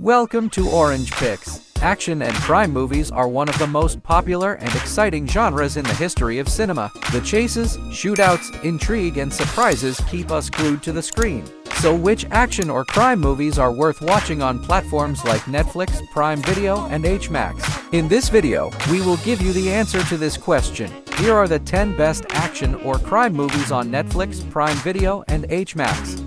Welcome to Orange Picks. Action and crime movies are one of the most popular and exciting genres in the history of cinema. The chases, shootouts, intrigue, and surprises keep us glued to the screen. So which action or crime movies are worth watching on platforms like Netflix, Prime Video, and HBOmax? In this video, we will give you the answer to this question. Here are the 10 best action or crime movies on Netflix, Prime Video, and HBOmax.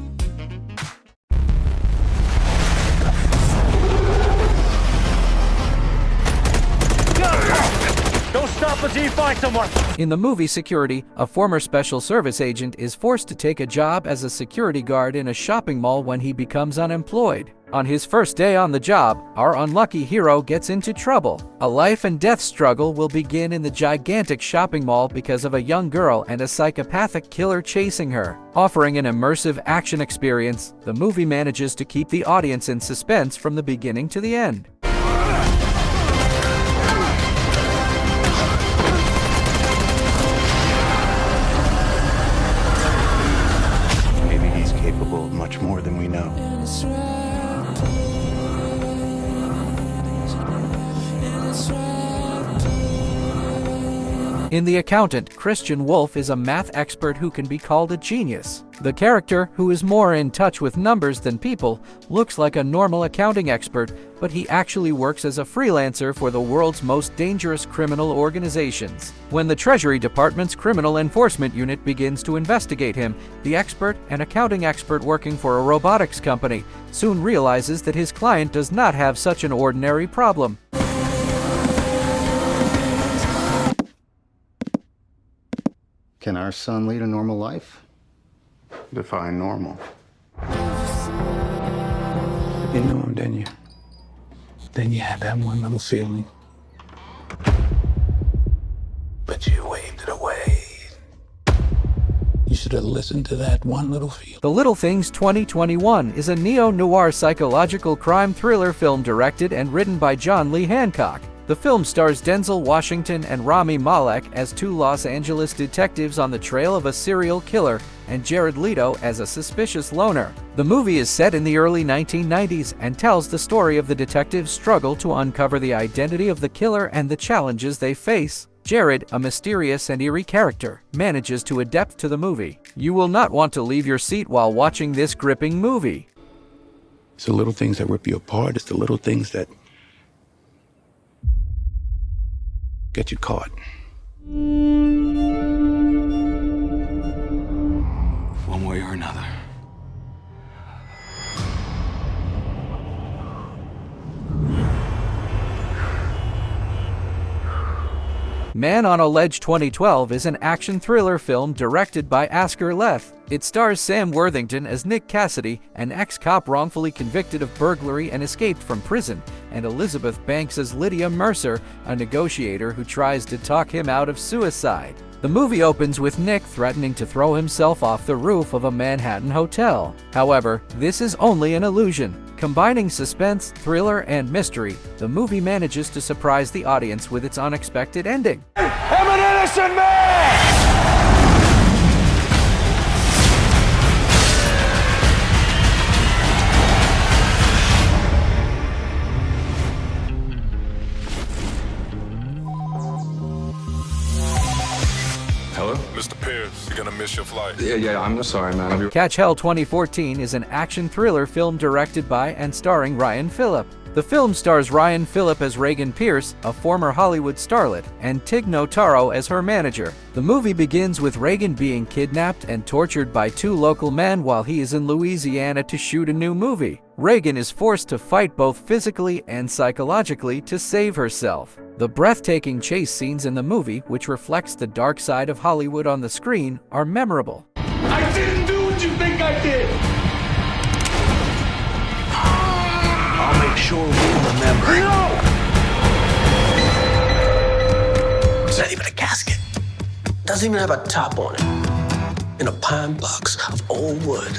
Don't stop until you find someone! In the movie Security, a former special service agent is forced to take a job as a security guard in a shopping mall when he becomes unemployed. On his first day on the job, our unlucky hero gets into trouble. A life and death struggle will begin in the gigantic shopping mall because of a young girl and a psychopathic killer chasing her. Offering an immersive action experience, the movie manages to keep the audience in suspense from the beginning to the end. Much more than we know. In The Accountant, Christian Wolff is a math expert who can be called a genius. The character, who is more in touch with numbers than people, looks like a normal accounting expert, but he actually works as a freelancer for the world's most dangerous criminal organizations. When the Treasury Department's Criminal Enforcement Unit begins to investigate him, the expert, an accounting expert working for a robotics company, soon realizes that his client does not have such an ordinary problem. Can our son lead a normal life? Define normal. You knew him, didn't you? Then you had that one little feeling. But you waved it away. You should have listened to that one little feeling. The Little Things 2021 is a neo-noir psychological crime thriller film directed and written by John Lee Hancock. The film stars Denzel Washington and Rami Malek as two Los Angeles detectives on the trail of a serial killer, and Jared Leto as a suspicious loner. The movie is set in the early 1990s and tells the story of the detectives' struggle to uncover the identity of the killer and the challenges they face. Jared, a mysterious and eerie character, manages to adapt to the movie. You will not want to leave your seat while watching this gripping movie. It's the little things that rip you apart. It's the little things that get you caught. One way or another. Man on a Ledge 2012 is an action thriller film directed by Asker Leth. It stars Sam Worthington as Nick Cassidy, an ex-cop wrongfully convicted of burglary and escaped from prison, and Elizabeth Banks as Lydia Mercer, a negotiator who tries to talk him out of suicide. The movie opens with Nick threatening to throw himself off the roof of a Manhattan hotel. However, this is only an illusion. Combining suspense, thriller, and mystery, the movie manages to surprise the audience with its unexpected ending. I'm an innocent man! Hello? Mr. Pierce, you're gonna miss your flight. Yeah, I'm sorry, man. Catch Hell 2014 is an action thriller film directed by and starring Ryan Phillip. The film stars Ryan Phillip as Reagan Pierce, a former Hollywood starlet, and Tig Notaro as her manager. The movie begins with Reagan being kidnapped and tortured by two local men while he is in Louisiana to shoot a new movie. Reagan is forced to fight both physically and psychologically to save herself. The breathtaking chase scenes in the movie, which reflects the dark side of Hollywood on the screen, are memorable. I didn't do what you think I did! I'll make sure we remember. No! It's not even a casket. Doesn't even have a top on it. In a pine box of old wood.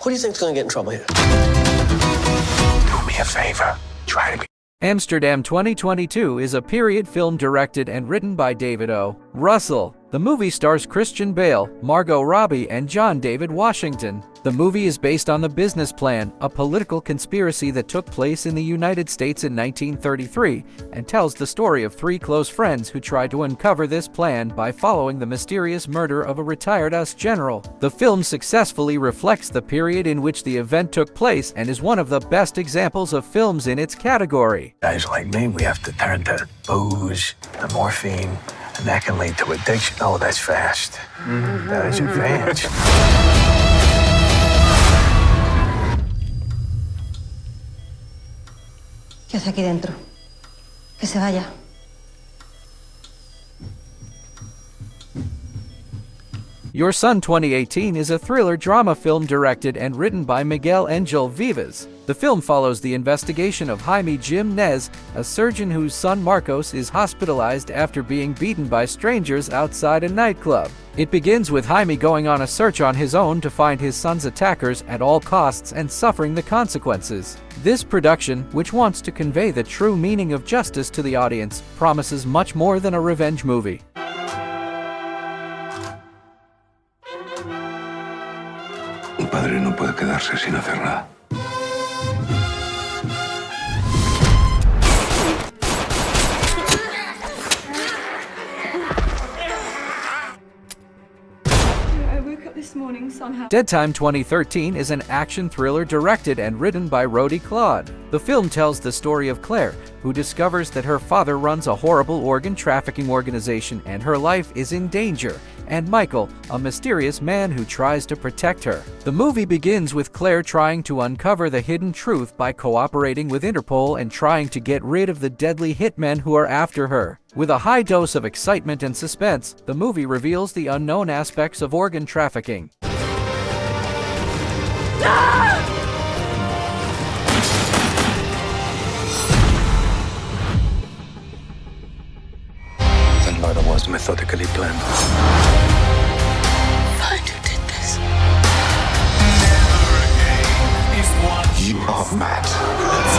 Who do you think's gonna get in trouble here? Do me a favor. Try to be. Amsterdam 2022 is a period film directed and written by David O. Russell. The movie stars Christian Bale, Margot Robbie, and John David Washington. The movie is based on The Business Plan, a political conspiracy that took place in the United States in 1933, and tells the story of three close friends who tried to uncover this plan by following the mysterious murder of a retired US general. The film successfully reflects the period in which the event took place and is one of the best examples of films in its category. Guys like me, we have to turn to booze, to morphine, and that can lead to addiction. Oh, that's fast. That is advanced. ¿Qué hace aquí dentro? Que se vaya. Your Son 2018 is a thriller drama film directed and written by Miguel Angel Vivas. The film follows the investigation of Jaime Jimenez, a surgeon whose son Marcos is hospitalized after being beaten by strangers outside a nightclub. It begins with Jaime going on a search on his own to find his son's attackers at all costs and suffering the consequences. This production, which wants to convey the true meaning of justice to the audience, promises much more than a revenge movie. Un padre no puede quedarse sin hacer nada. Dead Time 2013 is an action thriller directed and written by Rhodey Claude. The film tells the story of Claire, who discovers that her father runs a horrible organ trafficking organization and her life is in danger, and Michael, a mysterious man who tries to protect her. The movie begins with Claire trying to uncover the hidden truth by cooperating with Interpol and trying to get rid of the deadly hitmen who are after her. With a high dose of excitement and suspense, the movie reveals the unknown aspects of organ trafficking. The murder was methodically planned. Find who did this. You are mad.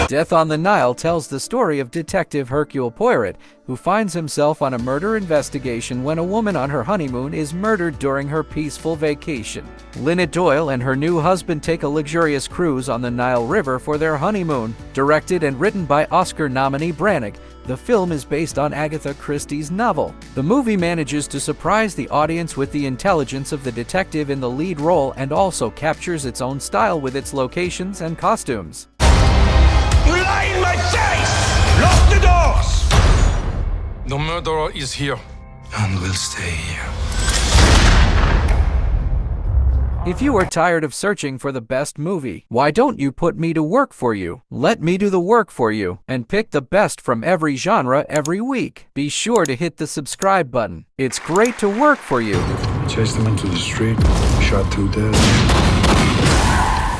Death on the Nile tells the story of Detective Hercule Poirot, who finds himself on a murder investigation when a woman on her honeymoon is murdered during her peaceful vacation. Lynette Doyle and her new husband take a luxurious cruise on the Nile River for their honeymoon. Directed and written by Oscar nominee Branagh, the film is based on Agatha Christie's novel. The movie manages to surprise the audience with the intelligence of the detective in the lead role and also captures its own style with its locations and costumes. You lie in my face! Lock the doors! The murderer is here. And will stay here. If you are tired of searching for the best movie, why don't you put me to work for you? Let me do the work for you and pick the best from every genre every week. Be sure to hit the subscribe button. It's great to work for you. Chased them into the street, shot 2 dead.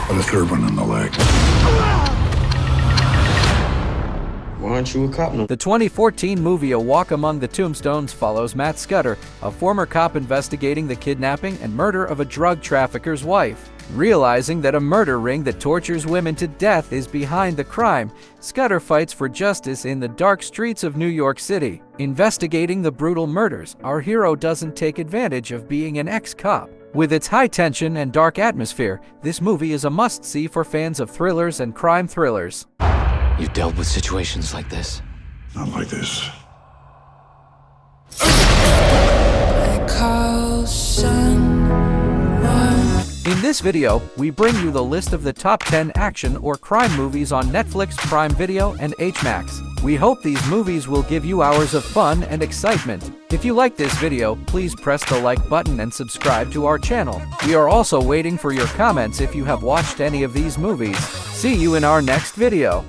Got a third one in the leg. Why aren't you a cop no? The 2014 movie A Walk Among the Tombstones follows Matt Scudder, a former cop investigating the kidnapping and murder of a drug trafficker's wife. Realizing that a murder ring that tortures women to death is behind the crime, Scudder fights for justice in the dark streets of New York City. Investigating the brutal murders, our hero doesn't take advantage of being an ex-cop. With its high tension and dark atmosphere, this movie is a must-see for fans of thrillers and crime thrillers. You dealt with situations like this? Not like this. In this video, we bring you the list of the top 10 action or crime movies on Netflix, Prime Video, and HBOmax. We hope these movies will give you hours of fun and excitement. If you like this video, please press the like button and subscribe to our channel. We are also waiting for your comments if you have watched any of these movies. See you in our next video.